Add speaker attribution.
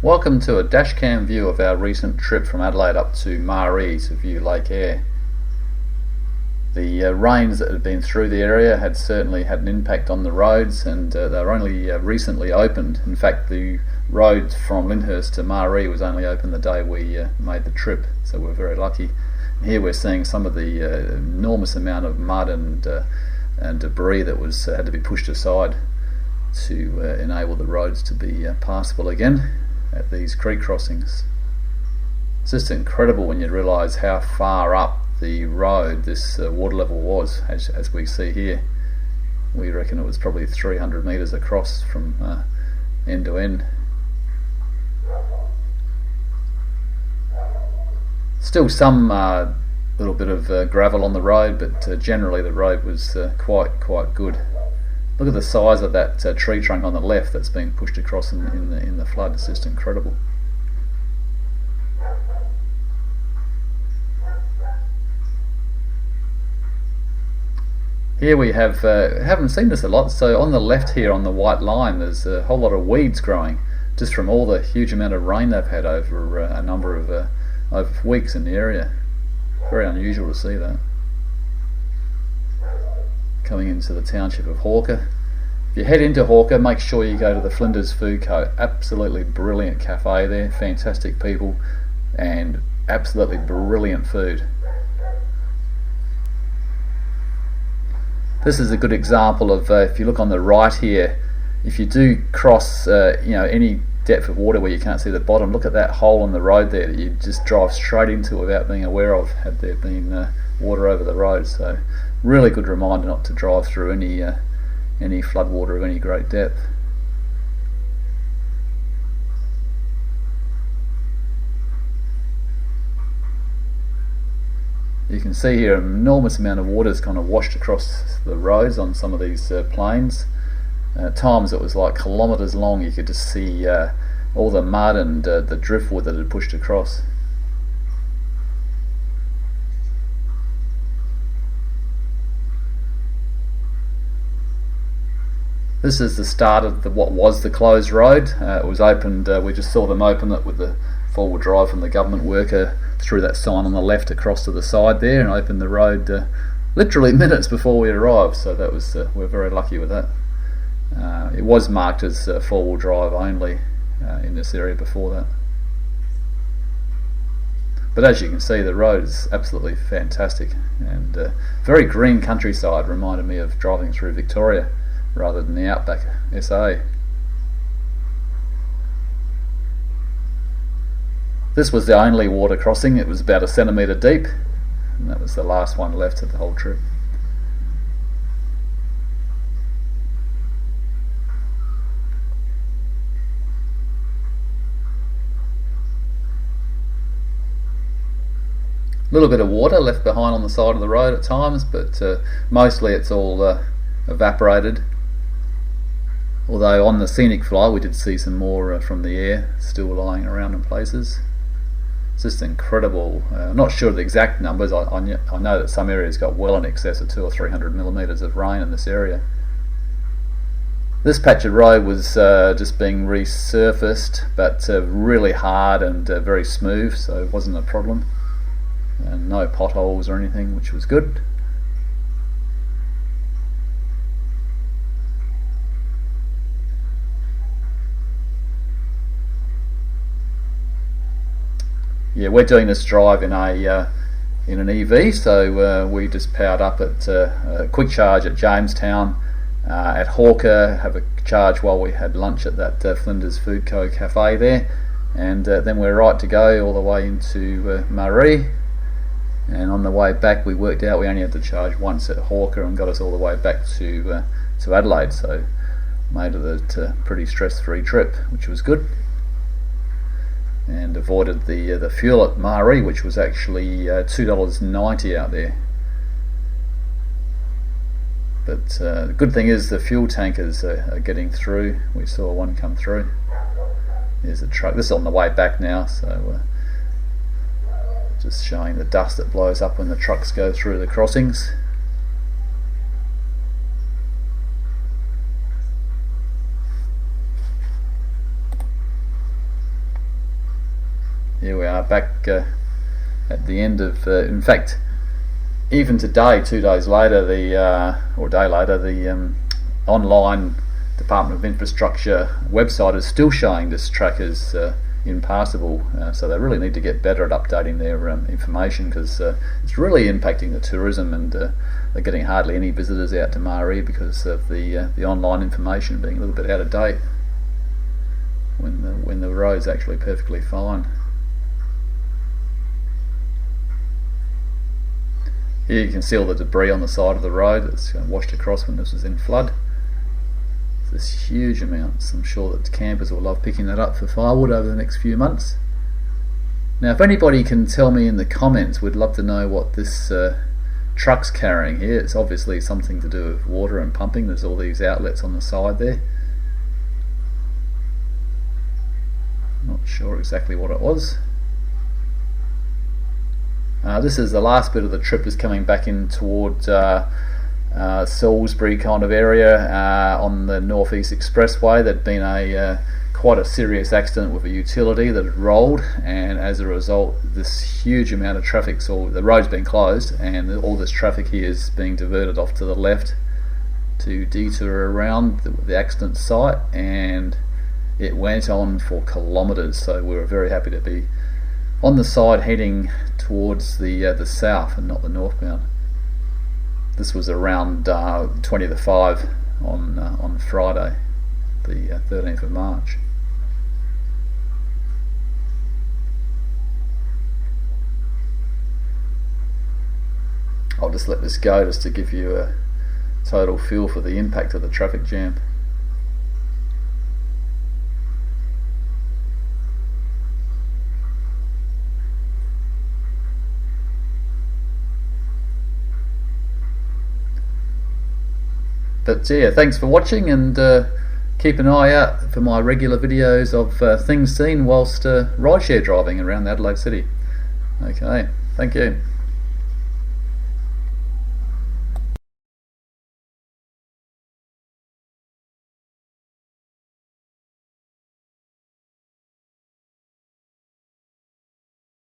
Speaker 1: Welcome to a dashcam view of our recent trip from Adelaide up to Marree to view Lake Eyre. The rains that had been through the area had certainly had an impact on the roads, and they were only recently opened. In fact, the road from Lyndhurst to Marree was only open the day we made the trip, so we're very lucky. And here we're seeing some of the enormous amount of mud and debris that had to be pushed aside to enable the roads to be passable again at these creek crossings. It's just incredible when you realise how far up the road this water level was, as we see here. We reckon it was probably 300 metres across from end to end. Still some little bit of gravel on the road, but generally the road was quite good. Look at the size of that tree trunk on the left that's been pushed across in the flood. It's just incredible. Here we haven't seen this a lot, so on the left here on the white line there's a whole lot of weeds growing just from all the huge amount of rain they've had over a number of over weeks in the area. Very unusual to see that. Coming into the township of Hawker. If you head into Hawker, make sure you go to the Flinders Food Co. Absolutely brilliant cafe there, fantastic people, and absolutely brilliant food. This is a good example of if you look on the right here, if you do cross any depth of water where you can't see the bottom, look at that hole in the road there that you just drive straight into without being aware of had there been water over the road. So really good reminder not to drive through any flood water of any great depth. You can see here an enormous amount of water is kind of washed across the roads on some of these plains. At times it was like kilometres long. You could just see all the mud and the driftwood that had pushed across. This is the start of what was the closed road. It was opened, we just saw them open it with the four-wheel drive from the government worker through that sign on the left across to the side there and opened the road literally minutes before we arrived, so that was we're very lucky with that. It was marked as four-wheel drive only in this area before that. But as you can see, the road is absolutely fantastic and very green countryside. Reminded me of driving through Victoria rather than the outback SA. This was the only water crossing. It was about 1 centimetre deep, and that was the last one left of the whole trip. A little bit of water left behind on the side of the road at times, but mostly it's all evaporated. Although on the scenic fly we did see some more from the air still lying around in places. It's just incredible. I'm not sure of the exact numbers. I know that some areas got well in excess of 200 or 300 millimetres of rain in this area. This patch of road was just being resurfaced, but really hard and very smooth, so it wasn't a problem. And no potholes or anything, which was good. Yeah, we're doing this drive in an EV, so we just powered up at a quick charge at Jamestown, at Hawker, have a charge while we had lunch at that Flinders Food Co cafe there, and then we're right to go all the way into Marree. And on the way back we worked out we only had to charge once at Hawker and got us all the way back to Adelaide, so made it a pretty stress-free trip, which was good. And avoided the fuel at Marree, which was actually $2.90 out there. But the good thing is the fuel tankers are getting through. We saw one come through. There's a truck. This is on the way back now, so just showing the dust that blows up when the trucks go through the crossings. Here we are back at the end of, in fact, even today, 2 days later, or a day later, the online Department of Infrastructure website is still showing this track as impassable. So they really need to get better at updating their information, because it's really impacting the tourism, and they're getting hardly any visitors out to Marree because of the online information being a little bit out of date when the road's actually perfectly fine. Here you can see all the debris on the side of the road that's washed across when this was in flood. There's huge amounts. I'm sure that campers will love picking that up for firewood over the next few months. Now, if anybody can tell me in the comments, we'd love to know what this truck's carrying here. It's obviously something to do with water and pumping. There's all these outlets on the side there. Not sure exactly what it was. This is the last bit of the trip, is coming back in toward Salisbury kind of area on the Northeast Expressway. There'd been quite a serious accident with a utility that had rolled, and as a result this huge amount of traffic, so the road's been closed and all this traffic here is being diverted off to the left to detour around the accident site, and it went on for kilometres. So we were very happy to be on the side heading towards the south and not the northbound. This was around 20 to 5 on Friday, the 13th of March. I'll just let this go just to give you a total feel for the impact of the traffic jam. But yeah, thanks for watching, and keep an eye out for my regular videos of things seen whilst rideshare driving around Adelaide City. Okay, thank you.